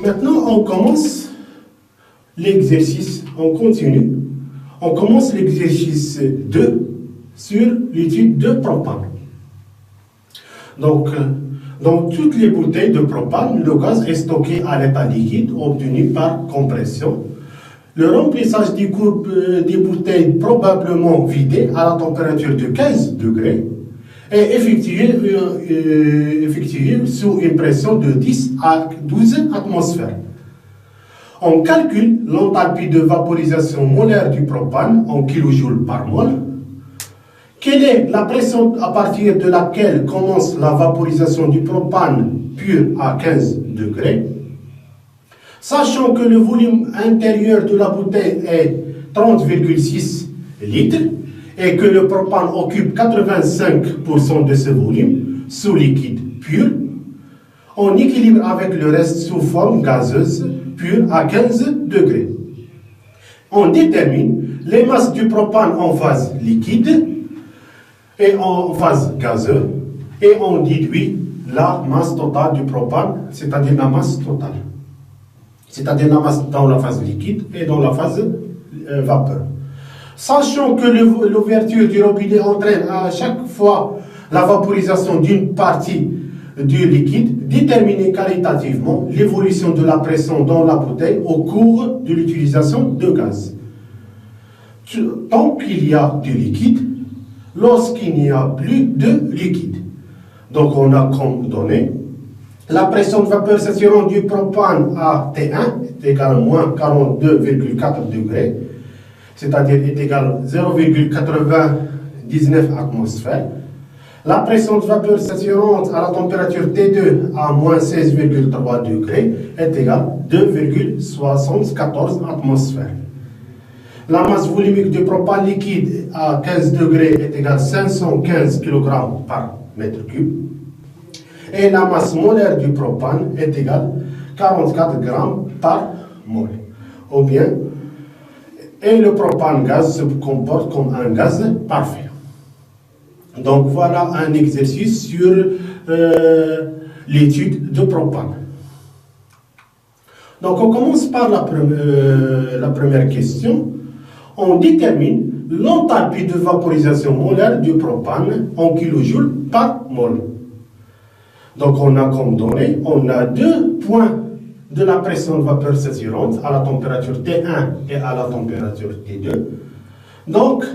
Maintenant, on commence l'exercice, on continue. On commence l'exercice 2 sur l'étude de propane. Donc, dans toutes les bouteilles de propane, le gaz est stocké à l'état liquide obtenu par compression. Le remplissage des courbes des bouteilles probablement vidées à la température de 15 degrés est effectué sous une pression de 10 à 12 atmosphères. On calcule l'enthalpie de vaporisation molaire du propane en kilojoules par mol. Quelle est la pression à partir de laquelle commence la vaporisation du propane pur à 15 degrés? Sachant que le volume intérieur de la bouteille est 30,6 litres et que le propane occupe 85% de ce volume sous liquide pur, on équilibre avec le reste sous forme gazeuse pure à 15 degrés. On détermine les masses du propane en phase liquide et en phase gazeuse et on déduit la masse totale du propane, c'est-à-dire la masse totale. C'est-à-dire la masse dans la phase liquide et dans la phase vapeur. Sachant que l'ouverture du robinet entraîne à chaque fois la vaporisation d'une partie du liquide, déterminer qualitativement l'évolution de la pression dans la bouteille au cours de l'utilisation de gaz. Tant qu'il y a du liquide, lorsqu'il n'y a plus de liquide. Donc on a comme donné la pression de vapeur saturante du propane à T1 est égale à moins 42,4 degrés, c'est-à-dire est égale à 0,99 atmosphères. La pression de vapeur saturante à la température T2 à moins 16,3 degrés est égale à 2,74 atmosphères. La masse volumique du propane liquide à 15 degrés est égale à 515 kg par mètre cube. Et la masse molaire du propane est égale à 44 g par mol. Ou bien, et le propane gaz se comporte comme un gaz parfait. Donc voilà un exercice sur l'étude de propane. Donc on commence par la première question. On détermine l'enthalpie de vaporisation molaire du propane en kilojoules par mol. Donc on a comme donné, on a deux points de la pression de vapeur saturante à la température T1 et à la température T2. Donc,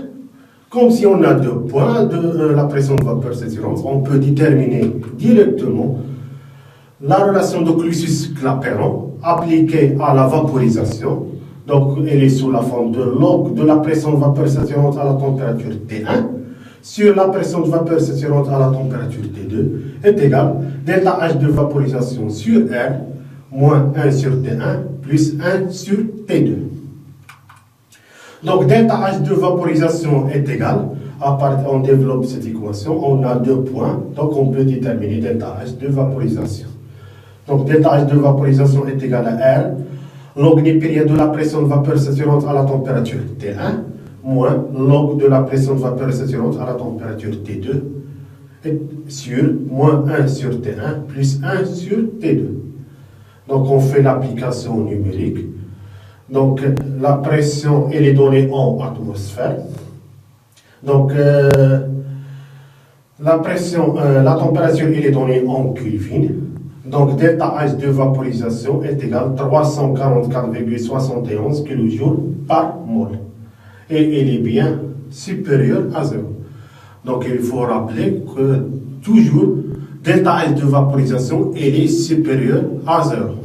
comme si on a deux points de la pression de vapeur saturante, on peut déterminer directement la relation de Clausius-Clapeyron appliquée à la vaporisation. Donc, elle est sous la forme de log de la pression de vapeur saturante à la température T1 sur la pression de vapeur saturante à la température T2 est égal à delta H de vaporisation sur R moins 1 sur T1 plus 1 sur T2. Donc, delta H de vaporisation est égal, on développe cette équation, on a deux points, donc on peut déterminer delta H de vaporisation. Donc, delta H de vaporisation est égal à R, log népérien de la pression de vapeur saturante à la température T1, moins log de la pression de vapeur saturante à la température T2, et sur moins 1 sur T1 plus 1 sur T2. Donc, on fait l'application numérique. Donc, la pression, elle est donnée en atmosphère. Donc, la pression, la température, elle est donnée en Kelvin. Donc, delta H de vaporisation est égal à 344,71 kJ par mol. Et elle est bien supérieure à 0. Donc, il faut rappeler que toujours, delta H de vaporisation, elle est supérieure à 0.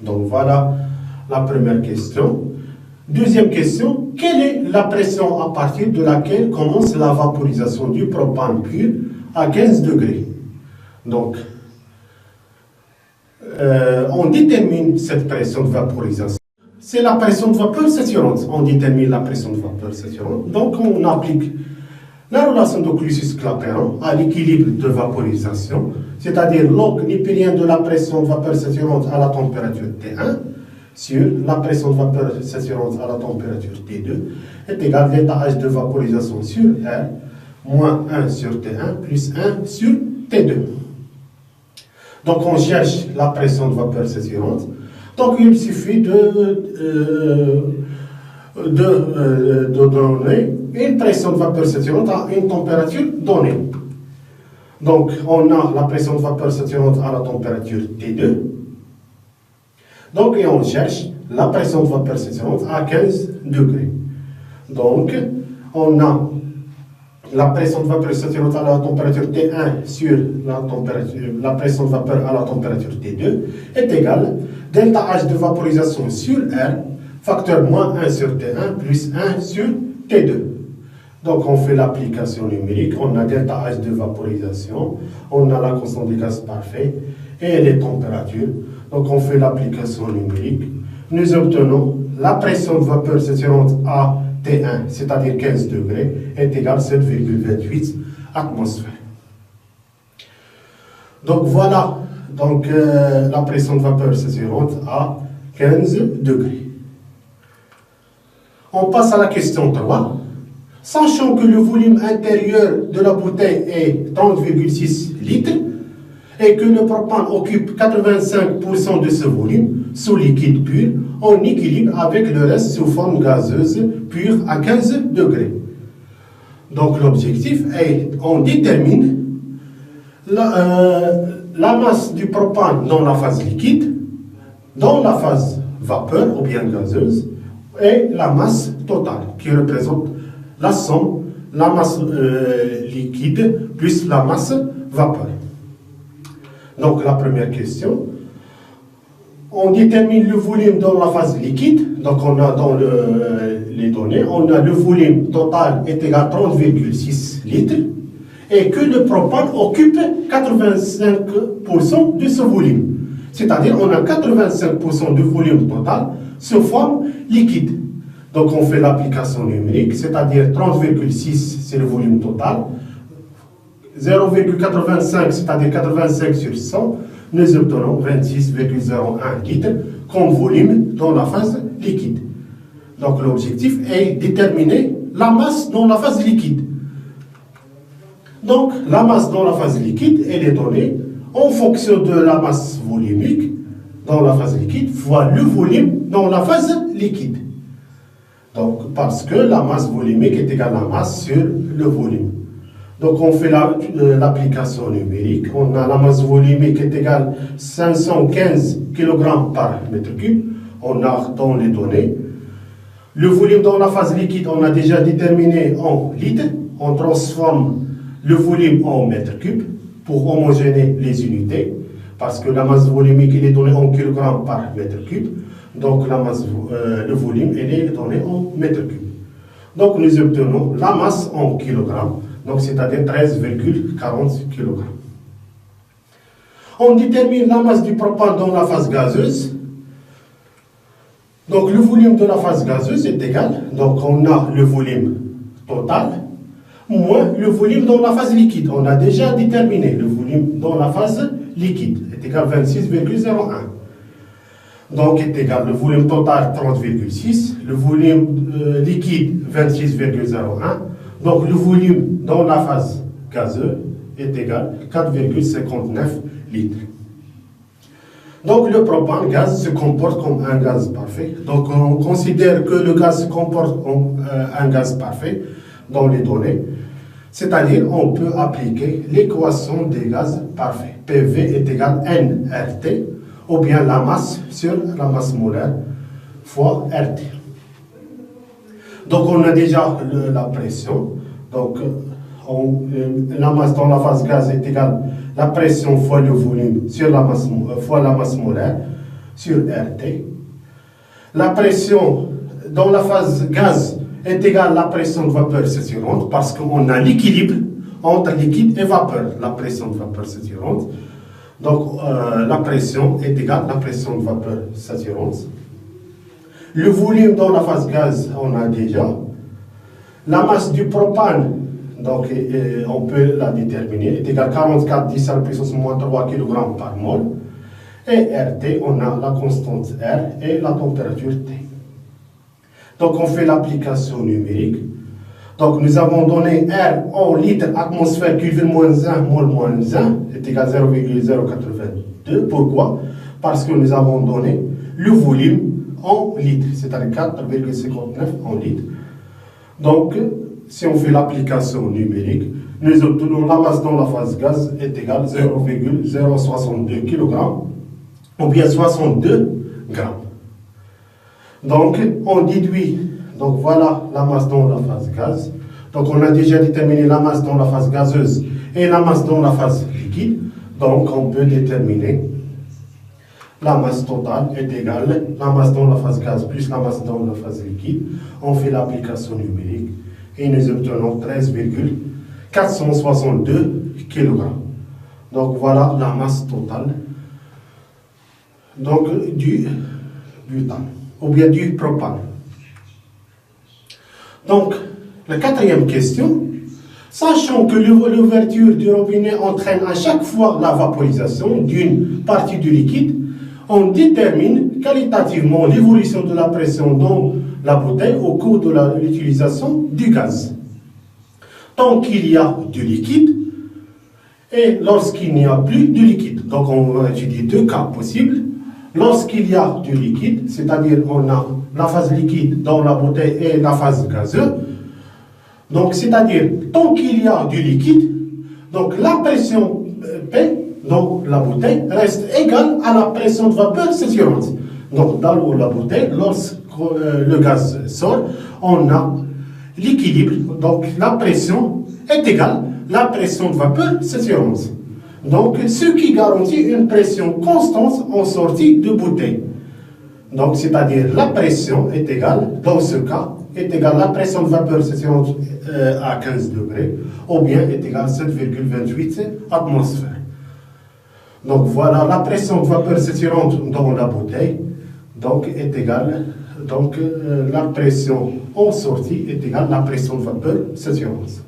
Donc, voilà la première question. Deuxième question, quelle est la pression à partir de laquelle commence la vaporisation du propane pur à 15 degrés? Donc, on détermine cette pression de vaporisation. C'est la pression de vapeur saturante. On détermine la pression de vapeur saturante. Donc, on applique la relation de Clausius-Clapeyron à l'équilibre de vaporisation, c'est-à-dire log népérien de la pression de vapeur saturante à la température T1 sur la pression de vapeur saturante à la température T2 est égal à delta H de vaporisation sur R moins 1 sur T1 plus 1 sur T2. Donc on cherche la pression de vapeur saturante. Donc il suffit de donner une pression de vapeur saturante à une température donnée. Donc on a la pression de vapeur saturante à la température T2. Donc et on cherche la pression de vapeur saturante à 15 degrés. Donc on a la pression de vapeur saturante à la température T1 sur la pression de vapeur à la température T2 est égale delta H de vaporisation sur R, facteur moins 1 sur T1 plus 1 sur T2. Donc on fait l'application numérique, on a delta H de vaporisation, on a la constante de gaz parfait et les températures. Donc on fait l'application numérique. Nous obtenons la pression de vapeur saturante à T1, c'est-à-dire 15 degrés, est égale à 7,28 atmosphères. Donc voilà la pression de vapeur saturante à 15 degrés. On passe à la question 3. Sachant que le volume intérieur de la bouteille est 30,6 litres et que le propane occupe 85% de ce volume sous liquide pur, on équilibre avec le reste sous forme gazeuse pure à 15 degrés. Donc l'objectif est, on détermine la masse du propane dans la phase liquide, dans la phase vapeur ou bien gazeuse, et la masse totale qui représente la somme, la masse liquide plus la masse vapeur. Donc la première question, on détermine le volume dans la phase liquide, donc on a dans les données, on a le volume total est égal à 30,6 litres et que le propane occupe 85% de ce volume. C'est-à-dire on a 85% du volume total sous forme liquide. Donc on fait l'application numérique, c'est-à-dire 30,6 c'est le volume total, 0,85 c'est-à-dire 85 sur 100, nous obtenons 26,01 litres comme volume dans la phase liquide. Donc l'objectif est de déterminer la masse dans la phase liquide. Donc la masse dans la phase liquide, elle est donnée en fonction de la masse volumique dans la phase liquide fois le volume dans la phase liquide. Donc parce que la masse volumique est égale à la masse sur le volume. Donc on fait l'application numérique. On a la masse volumique est égale à 515 kg par mètre cube. On a dans les données. Le volume dans la phase liquide, on a déjà déterminé en litres. On transforme le volume en mètre cube pour homogénéiser les unités. Parce que la masse volumique elle est donnée en kg par mètre cube. Donc le volume elle est donné en mètre cube. Donc nous obtenons la masse en kilogrammes. Donc c'est-à-dire 13,40 kg. On détermine la masse du propane dans la phase gazeuse. Donc le volume de la phase gazeuse est égal. Donc on a le volume total moins le volume dans la phase liquide. On a déjà déterminé le volume dans la phase liquide est égal à 26,01. Donc est égal le volume total 30,6, le volume liquide 26,01. Donc le volume dans la phase gazeuse est égal à 4,59 litres. Donc le propane gaz se comporte comme un gaz parfait. Donc on considère que le gaz se comporte comme un gaz parfait dans les données. C'est-à-dire on peut appliquer l'équation des gaz parfaits. PV est égal à nRT ou bien la masse sur la masse molaire fois RT. Donc on a déjà la pression. Donc la masse dans la phase gaz est égale à la pression fois le volume sur la masse, fois la masse molaire sur RT. La pression dans la phase gaz est égale à la pression de vapeur saturante parce qu'on a l'équilibre entre liquide et vapeur, la pression de vapeur saturante. Donc la pression est égale à la pression de vapeur saturante. Le volume dans la phase gaz, on a déjà. La masse du propane, donc on peut la déterminer, est égale à 44 10 à la puissance moins 3 kg par mol. Et RT, on a la constante R et la température T. Donc on fait l'application numérique. Donc nous avons donné R en litres atmosphère Kelvin moins 1 mol moins 1 est égal à 0,082. Pourquoi? Parce que nous avons donné le volume en litres, c'est-à-dire 4,59 en litres. Donc, si on fait l'application numérique, nous obtenons la masse dans la phase gaz est égale à 0,062 kg ou bien 62 grammes. Donc, on déduit, donc voilà la masse dans la phase gaz. Donc, on a déjà déterminé la masse dans la phase gazeuse et la masse dans la phase liquide. Donc, on peut déterminer la masse totale est égale à la masse dans la phase gaz plus la masse dans la phase liquide. On fait l'application numérique et nous obtenons 13,462 kg. Donc voilà la masse totale donc, du butane ou bien du propane. Donc la quatrième question, sachant que l'ouverture du robinet entraîne à chaque fois la vaporisation d'une partie du liquide, on détermine qualitativement l'évolution de la pression dans la bouteille au cours de l'utilisation du gaz. Tant qu'il y a du liquide et lorsqu'il n'y a plus de liquide. Donc on va étudier deux cas possibles. Lorsqu'il y a du liquide, c'est-à-dire on a la phase liquide dans la bouteille et la phase gazeuse. Donc c'est-à-dire tant qu'il y a du liquide, donc la pression P dans la bouteille reste égale à la pression de vapeur saturante. Donc dans la bouteille, lorsque le gaz sort, on a l'équilibre. Donc la pression est égale à la pression de vapeur saturante. Donc ce qui garantit une pression constante en sortie de bouteille. Donc c'est-à-dire la pression est égale, dans ce cas, est égale à la pression de vapeur saturante à 15 degrés, ou bien est égale à 7,28 atmosphères. Donc voilà, la pression de vapeur saturante dans la bouteille donc, est égale, donc la pression en sortie est égale à la pression de vapeur saturante.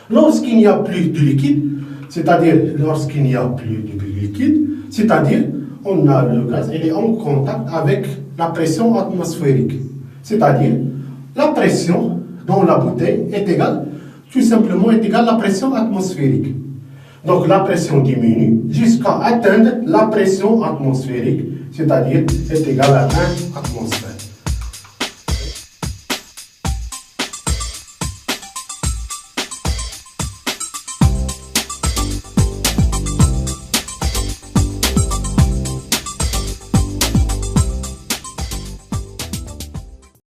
Lorsqu'il n'y a plus de liquide, c'est-à-dire lorsqu'il n'y a plus de liquide, c'est-à-dire on a le gaz, il est en contact avec la pression atmosphérique. C'est-à-dire la pression dans la bouteille est égale, tout simplement est égale à la pression atmosphérique. Donc la pression diminue jusqu'à atteindre la pression atmosphérique, c'est-à-dire est égale à 1 atmosphère.